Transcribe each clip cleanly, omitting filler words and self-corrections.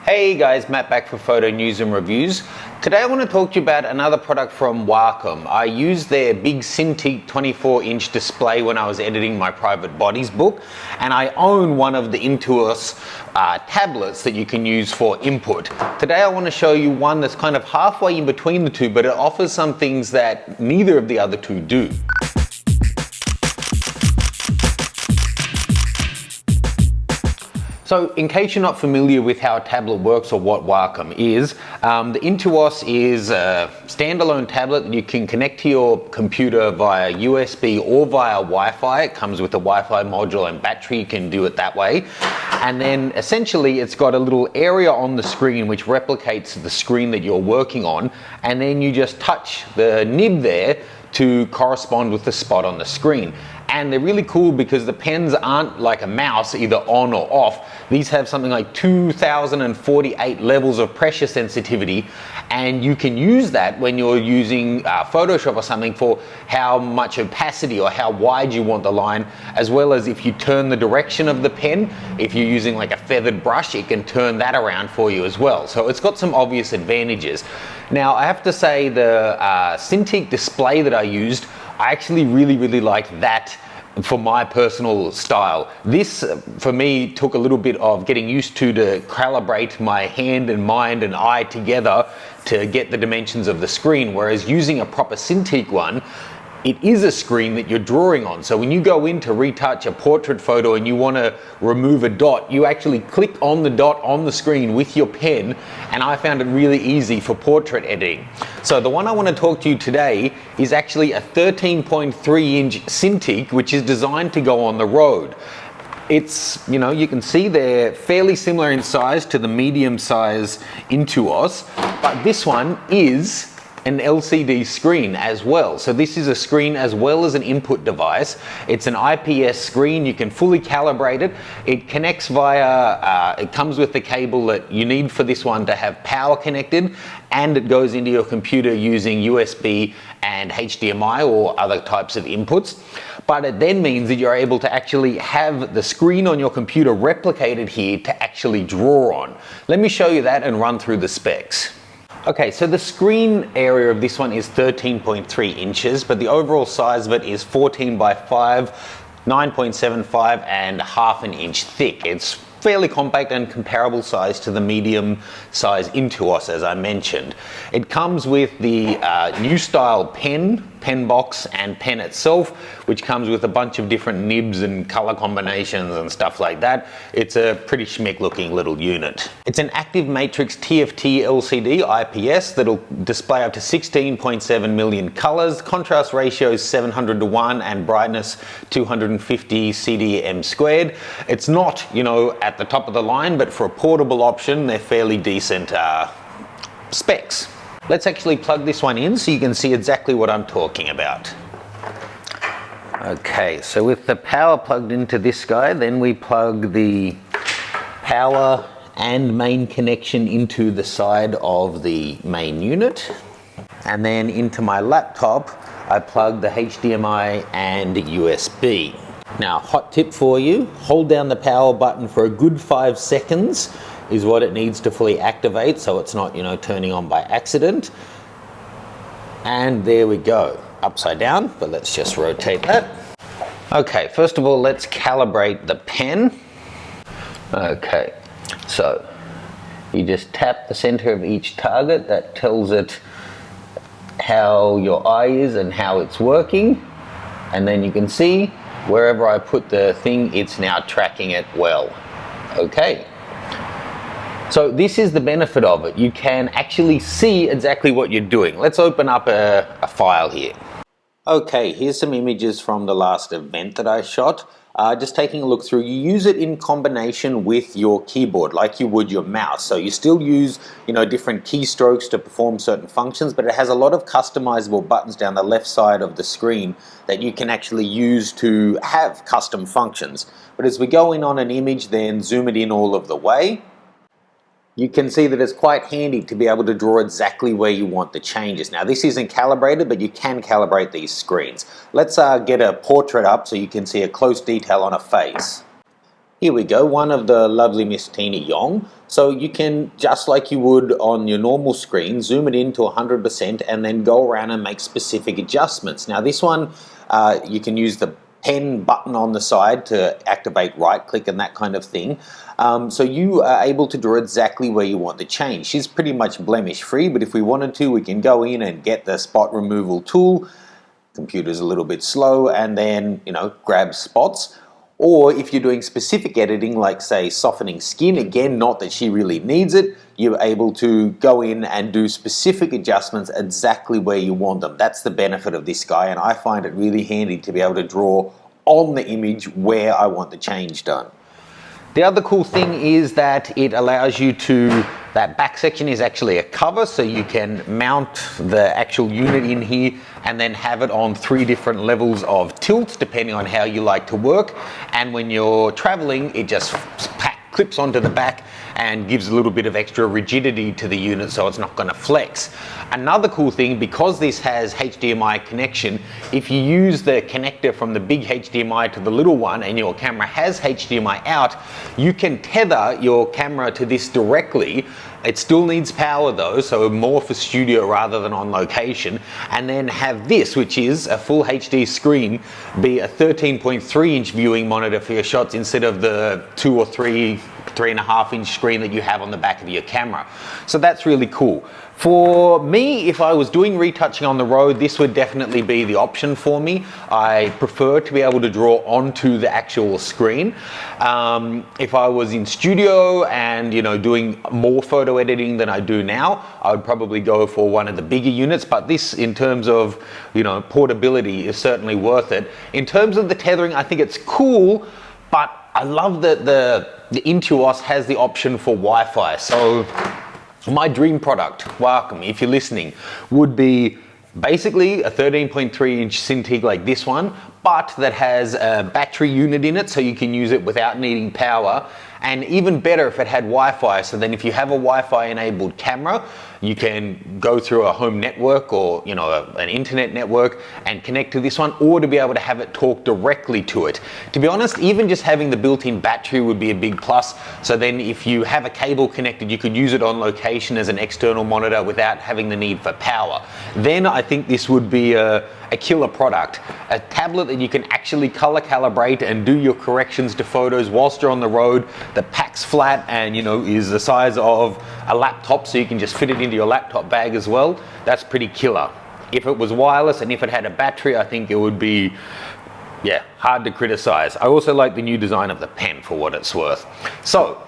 Hey guys, Matt back for Photo News and Reviews. Today I want to talk to you about another product from Wacom. I used their big Cintiq 24-inch display when I was editing my private bodies book, and I own one of the Intuos tablets that you can use for input. Today I want to show you one that's kind of halfway in between the two, but it offers some things that neither of the other two do. So in case you're not familiar with how a tablet works or what Wacom is, the Intuos is a standalone tablet that you can connect to your computer via USB or via Wi-Fi. It comes with a Wi-Fi module and battery, you can do it that way. And then essentially it's got a little area on the screen which replicates the screen that you're working on, and then you just touch the nib there to correspond with the spot on the screen. And they're really cool because the pens aren't like a mouse, either on or off. These have something like 2048 levels of pressure sensitivity, and you can use that when you're using Photoshop or something for how much opacity or how wide you want the line, as well as if you turn the direction of the pen. If you're using like a feathered brush, it can turn that around for you as well. So it's got some obvious advantages. Now I have to say the Cintiq display that I used, I actually really liked that for my personal style. This for me took a little bit of getting used to calibrate my hand and mind and eye together to get the dimensions of the screen, whereas using a proper Cintiq one, it is a screen that you're drawing on. So when you go in to retouch a portrait photo and you want to remove a dot, you actually click on the dot on the screen with your pen, and I found it really easy for portrait editing. So the one I want to talk to you today is actually a 13.3-inch Cintiq, which is designed to go on the road. It's, you know, you can see they're fairly similar in size to the medium size Intuos, but this one is an LCD screen as well. So this is a screen as well as an input device. It's an IPS screen, you can fully calibrate it. It connects via, it comes with the cable that you need for this one to have power connected, and it goes into your computer using USB and HDMI or other types of inputs. But it then means that you're able to actually have the screen on your computer replicated here to actually draw on. Let me show you that and run through the specs. Okay, so the screen area of this one is 13.3 inches, but the overall size of it is 14 by 5, 9.75 and half an inch thick. It's fairly compact and comparable size to the medium size Intuos, as I mentioned. It comes with the new style pen box and pen itself, which comes with a bunch of different nibs and color combinations and stuff like that. It's a pretty schmick looking little unit. It's an active matrix TFT LCD IPS that'll display up to 16.7 million colors, contrast ratio is 700:1 and brightness 250 CDM squared. It's not, you know, at the top of the line, but for a portable option, they're fairly decent specs. Let's actually plug this one in so you can see exactly what I'm talking about. Okay, so with the power plugged into this guy, then we plug the power and main connection into the side of the main unit. And then into my laptop, I plug the HDMI and USB. Now, hot tip for you, hold down the power button for a good 5 seconds is what it needs to fully activate, so it's not, you know, turning on by accident. And there we go, upside down, but let's just rotate that. Okay, first of all, let's calibrate the pen. Okay, so you just tap the center of each target. That tells it how your eye is and how it's working. And then you can see wherever I put the thing, it's now tracking it well. Okay. So this is the benefit of it. You can actually see exactly what you're doing. Let's open up a file here. Okay, here's some images from the last event that I shot. Just taking a look through, you use it in combination with your keyboard like you would your mouse. So you still use, you know, different keystrokes to perform certain functions, but it has a lot of customizable buttons down the left side of the screen that you can actually use to have custom functions. But as we go in on an image, then zoom it in all of the way, you can see that it's quite handy to be able to draw exactly where you want the changes. Now this isn't calibrated, but you can calibrate these screens. Let's get a portrait up so you can see a close detail on a face. Here we go, one of the lovely Miss Tina Yong. So you can, just like you would on your normal screen, zoom it in to 100% and then go around and make specific adjustments. Now this one, you can use the pen button on the side to activate right click and that kind of thing. So you are able to draw exactly where you want the change. She's pretty much blemish free, but if we wanted to, we can go in and get the spot removal tool. Computer's a little bit slow, and then, you know, grab spots. Or if you're doing specific editing, like say softening skin, again, not that she really needs it, you're able to go in and do specific adjustments exactly where you want them. That's the benefit of this guy, and I find it really handy to be able to draw on the image where I want the change done. The other cool thing is that it allows you to, that back section is actually a cover, so you can mount the actual unit in here and then have it on 3 different levels of tilt depending on how you like to work. And when you're traveling, it just clips onto the back and gives a little bit of extra rigidity to the unit, so it's not going to flex. Another cool thing, because this has HDMI connection, if you use the connector from the big HDMI to the little one and your camera has HDMI out, you can tether your camera to this directly. It still needs power though, so more for studio rather than on location, and then have this, which is a full HD screen, be a 13.3 inch viewing monitor for your shots instead of the 2 or 3.5 inch screen that you have on the back of your camera. So that's really cool. For me, if I was doing retouching on the road, this would definitely be the option for me. I prefer to be able to draw onto the actual screen. If I was in studio and, you know, doing more photo editing than I do now, I would probably go for one of the bigger units, but this, in terms of, you know, portability, is certainly worth it. In terms of the tethering, I think it's cool, but I love that the Intuos has the option for Wi-Fi. So my dream product, Wacom, if you're listening, would be basically a 13.3 inch Cintiq like this one, but that has a battery unit in it so you can use it without needing power. And even better if it had Wi-Fi, so then if you have a Wi-Fi enabled camera, you can go through a home network or, you know, an internet network and connect to this one, or to be able to have it talk directly to it. To be honest, even just having the built-in battery would be a big plus. So then if you have a cable connected, you could use it on location as an external monitor without having the need for power. Then I think this would be a killer product. A tablet that you can actually color calibrate and do your corrections to photos whilst you're on the road, that packs flat and, you know, is the size of a laptop, so you can just fit it into your laptop bag as well. That's pretty killer. If it was wireless and if it had a battery, I think it would be, yeah, hard to criticize. I also like the new design of the pen for what it's worth. So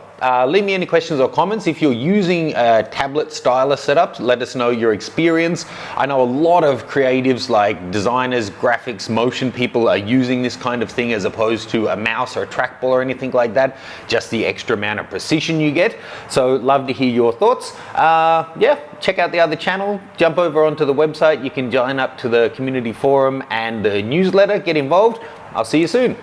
leave me any questions or comments. If you're using a tablet stylus setup, let us know your experience. I know a lot of creatives like designers, graphics, motion people are using this kind of thing as opposed to a mouse or a trackball or anything like that. Just the extra amount of precision you get. So love to hear your thoughts. Yeah, check out the other channel. Jump over onto the website. You can join up to the community forum and the newsletter. Get involved. I'll see you soon.